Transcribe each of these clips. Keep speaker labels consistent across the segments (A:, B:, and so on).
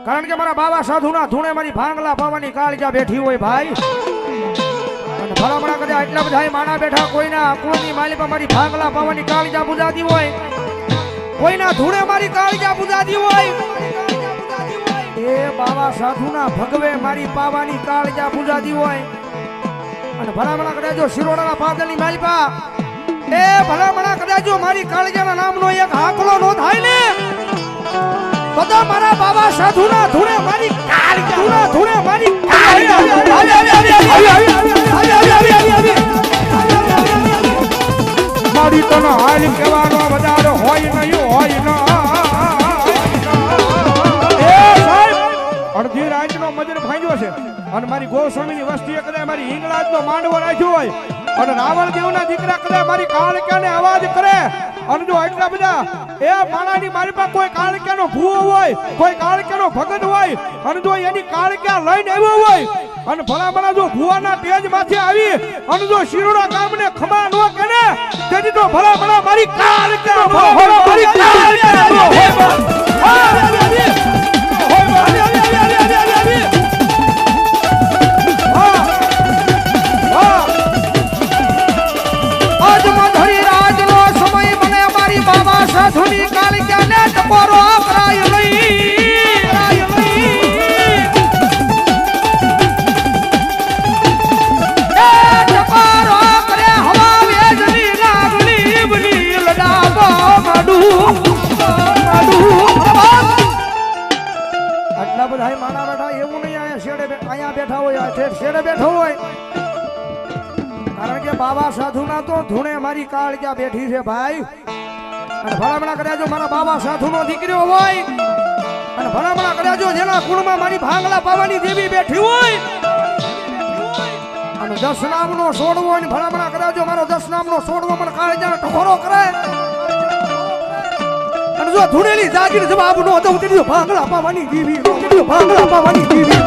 A: કારણ કે મારા બાબા સાધુના ધૂણે મારી ભાંગલા પાવાની કાળજા બેઠી હોય ભાઈ, અને ભલામણા કદાચ આટલા બધા માણા બેઠા કોઈના કુળની માલિકા મારી ભાંગલા પાવાની કાળજા બુજાતી હોય, કોઈના ધૂણે મારી કાળજા બુજાતી હોય, એ બાબા સાધુના ભગવે મારી પાવાની કાળજા બુજાતી હોય, અને ભલામણા કદાચ જો શિરોડાના પાદળની માલિકા એ ભલામણા કદાચ જો મારી કાળજાના નામનો એક આંકડો નો થાય ને બધા મારા બાબા સાધુના ધૂણે મારી કાળજા ધૂણે મારી મારી તને હાલ કહેવાનો વધારો હોય નહીં હોય ન એ સાહેબ અડધી રાતનો મજર ભાંગ્યો છે અને મારી ગોસ્વામીની વસ્તીએ કદાચ મારી હિંગળાજનો માંડવો રાખ્યો હોય અને રાવણ દેવના દીકરા કદાચ મારી કાળક્યાને અવાજ કરે અને જો એટલા બધા એ માણાની મારી પાસે કોઈ કાળક્યાનો ભૂવો હોય, કોઈ કાળક્યાનો ભગત હોય અને જો એની કાળક્યા લઈને આવ્યો હોય અને ભલા જો ભૂવાના તેજમાંથી આવી અને જો શિરોડા ગામને ખમા ન કરે તેથી તો ભલા મારી કાળક્યા મારી સાધુની કાળક્યાને ટકોરો કરાય ટકોરો કરે હવા વેજની લાગણી બની લડાવો માડું આટલા બધા માણા બેઠા એવું નહીં અહીંયા બેઠા હોય શેડે બેઠો હોય કારણ કે બાબા સાધુના તો ધૂણે મારી કાળક્યા બેઠી છે ભાઈ, અને ભલામણા કર્યા જો મારા બાબા સાધુનો દીકરો હોય અને ભલામણા કર્યા જો જેના કુળમાં મારી ભાંગલા પાવાની દેવી બેઠી હોય અને 10 નામનો સોડવો અને ભલામણા કર્યા જો મારો 10 નામનો સોડવો મને કાળજાનો ટકોરો કરે અને જો ધૂણેલી જાગીર જવાબ નો દઉં તેની ભાંગલા પાવાની દેવી ભાંગલા પાવાની દેવી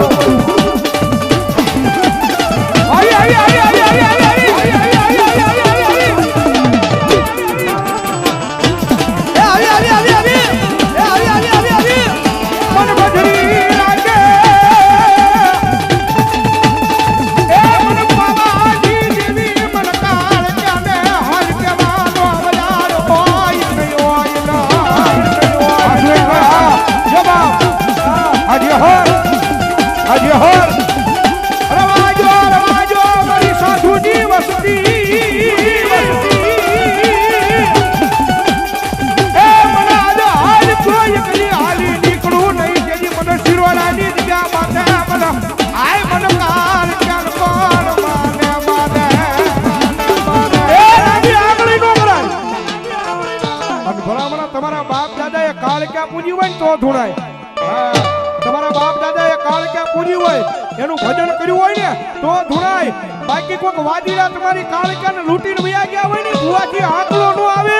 A: એનું ભજન કર્યું હોય ને તો ધૂણાય, બાકી કોઈક વાદીડા તમારી કાળક્યાને લૂંટીને વયા ગયા હોય ને ભુવાથી આંકડો નો આવે,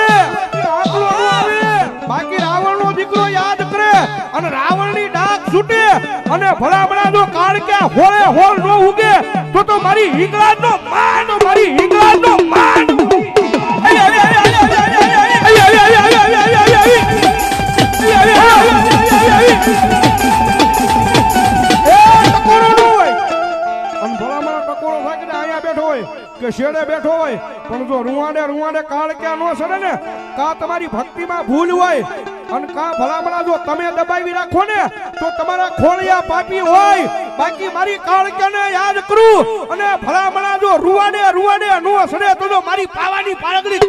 A: બાકી રાવણનો દીકરો યાદ કરે અને રાવણની ડાક છૂટે અને ભલામણા જો કાળક્યા હોળે હોળ નો ઉગે તો મારી હિંગળાજનો માન કે શેડે બેઠો હોય પણ જો રૂવાડે કાળક્યા નો સડે ને કા તમારી ભક્તિમાં ભૂલ હોય અને કા ભલામણા જો તમે દબાવી રાખો ને તો તમારા ખોળિયા પાપી હોય, બાકી મારી કાળક્યાને યાદ કરું અને ભલામણા જો રૂવાડે નો સડે તો મારી પાવાની પાળગડી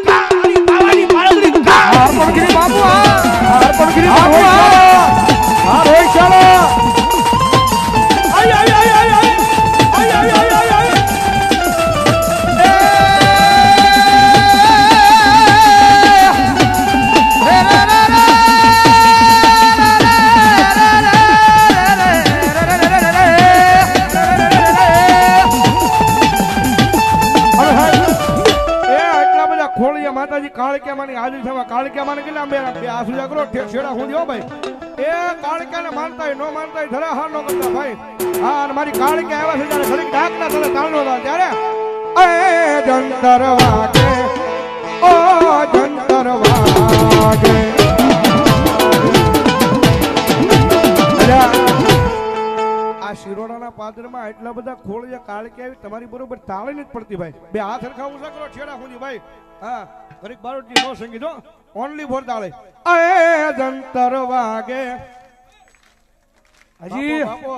A: હારપણગીરી બાપુ હારપણગીરી બાપુ હા રોય ચાલો કાળક્યામાની હાજરી થવા કાળક્યામાને કેટલા બે આસુજા કરો છેડા હું દો ભાઈ એ કાળક્યાને માનતા નો માનતા ધરા હાર નો કરતા ભાઈ હા અને મારી કાળક્યા આવ્યા છે જ્યારે ઘડી ડાક ના થલે તાળનો ત્યારે એ જંતર વાગે ઓ જંતર વાગે
B: આ શિરોડાના પાદરમાં એટલા બધા ખોળિયા કાળકી આવી તમારી બરોબર તાળી નથી પડતી ભાઈ. બે હાથ સરખા ઊંચા કરો છેડા સુધી ભાઈ. હા ગરીબ બારોટજી નો સંગીત હો, ઓનલી ફોર તાળી. એ જંતર વાગે
A: હજી
B: બાપો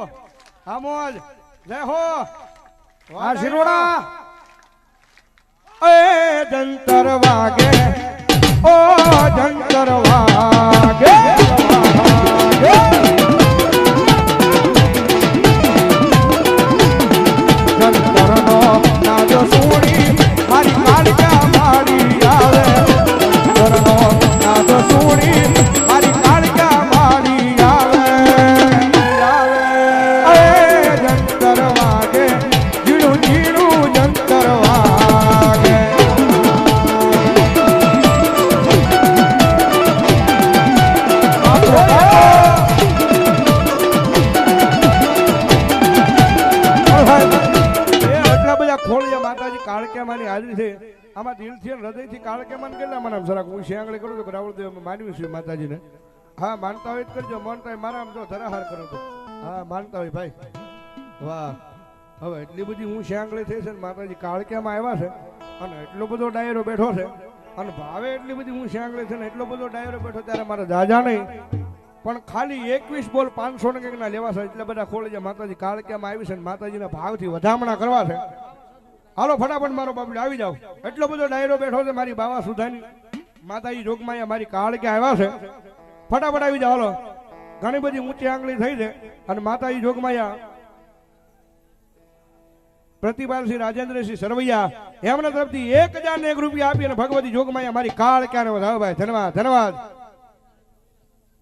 B: આમોજ જય હો
A: આ શિરોડા
B: એ જંતર વાગે ઓ જંતર વાગે જંતરનો નાદો સુણી મારી કાળકા માડી આવે. જંતરનો નાદો સુણી મારી કાળકા માડી આવે. એ જંતર વાગે ઝીણું ઝીણું જંતર વાગે. ખોળિયા માતાજી કાળકેમાની હાજરી છે. આમાં દિલથી અને હૃદયથી કાળકેમાન કેટલા મને જરાક હું શિયાંગળી કરું તો રાવળ દેવ માનવી છું માતાજીને. હા માનતા હોય કરજો, માનતા હોય મારા આમ તો ધરાહાર કરો તો. હા માનતા હોય ભાઈ. વાહ હવે એટલી બધી હું શિયાંગળી થઈ છે ને માતાજી કાળકેમાં આવ્યા છે અને એટલો બધો ડાયરો બેઠો છે અને ભાવે એટલી બધી હું શિયાંગળી છે ને એટલો બધો ડાયરો બેઠો ત્યારે મારે જાજા નહીં પણ ખાલી 21 બોલ 500 ને કંઈક ના લેવા છે. એટલે બધા ખોળિયા માતાજી કાળકેમાં આવી છે ને માતાજીના ભાવથી વધામણા કરવા છે. હાલો ફટાફટ મારો બાબલો આવી જાવ. એટલો બધો ડાયરો બેઠો છે મારી બાવા સુધાની માતાજી જોગમાયા મારી કાળકે આવ્યા છે. ફટાફટ આવી જાવ. હાલો ઘણી બધી ઊંચી આંગળી થઈ છે અને માતાજી જોગમાયા પ્રતિભાલસિંહ રાજેન્દ્રસિંહ સરવૈયા એમના તરફથી 1001 રૂપિયા આપી અને ભગવતી જોગમાયા મારી કાળકે વધાવો ભાઈ. ધન્યવાદ ધન્યવાદ.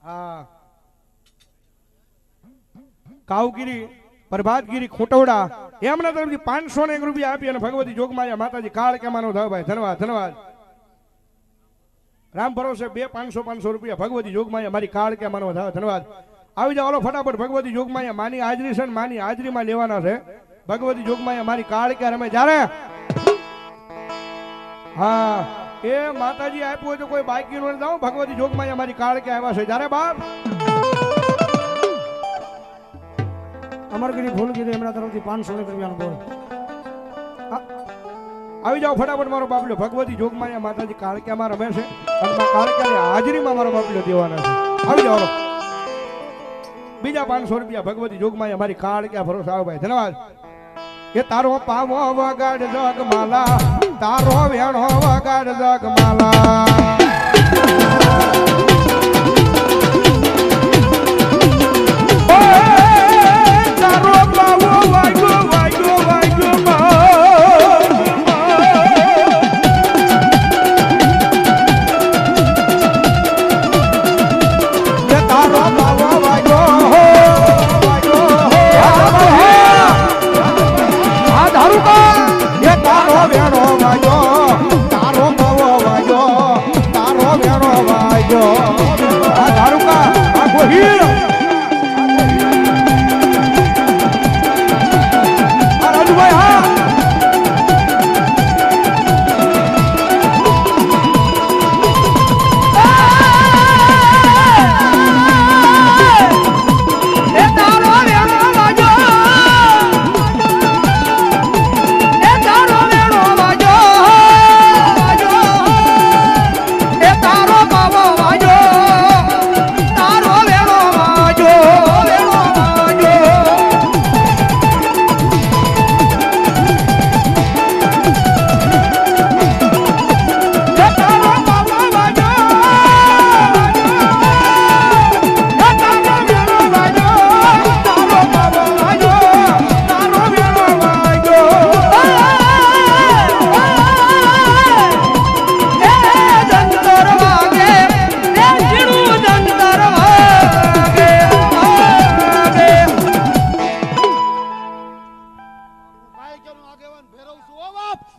B: હા કાવગીરી પ્રભાતગીરી ખોટવડા એમના તરફથી 501 રૂપિયા આપી અને ભગવતી જોગમાયા માતાજી કાળકેમાનો થાવ ભાઈ. ધન્યવાદ ધન્યવાદ. રામ ભરોસે 500 રૂપિયા ભગવતી જોગમાયા મારી કાળકેમાનો થાવ. ધન્યવાદ. આવી જાવ હાલો ફટાફટ. ભગવતી જોગમાયા માની હાજરી છે ને માની હાજરીમાં લેવાના છે. ભગવતી જોગમાયા મારી કાળકે રમે જ્યારે હા એ માતાજી આપ્યું હોય તો કોઈ બાકી નો જાઓ. ભગવતી જોગમાયા મારી કાળકે આવ્યા છે જ્યારે બાપ
A: અમરગીરી ભૂલગીરી એમના તરફથી 500 રૂપિયાનો બોલ.
B: આવી જાઓ ફટાફટ મારો બાબલો. ભગવતી જોગમાયા માતાજી કાળકેમાં રમે છે અને કાળકેની હાજરીમાં મારો બાબલો દેવાના છે. આવી જાઓ. બીજા 500 રૂપિયા ભગવતી જોગમાયા મારી કાળકે ભરોસા આવે ભાઈ. ધન્યવાદ. એ તારો પાવો વગાડ જગમાલા, તારો વેણો વગાડ જગમાલા.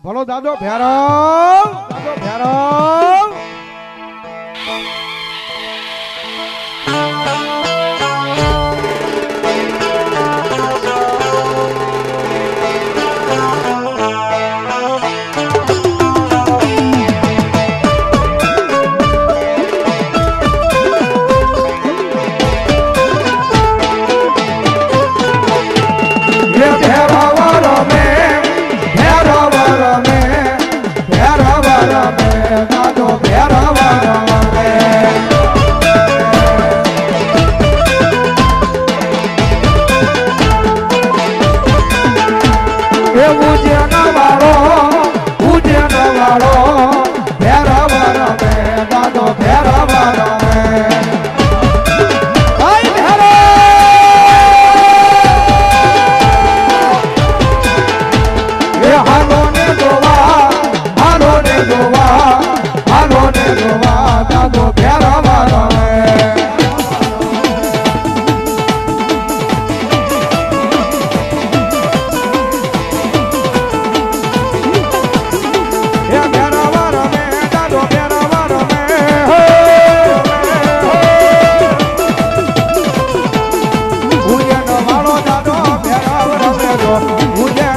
B: ભલો દાદો ભેરવ, દાદો ભેરવ.
A: એવું જે નવાળો ઉજ્જૈન વાળો ભેરવ રમે દાદો ભેરવ રમે ભાઈ ભેરવ એ હાલો ને જોવા હાલો ને જોવા હાલો ને જોવા દાદો ભેરવ રમે ઉજ્જૈન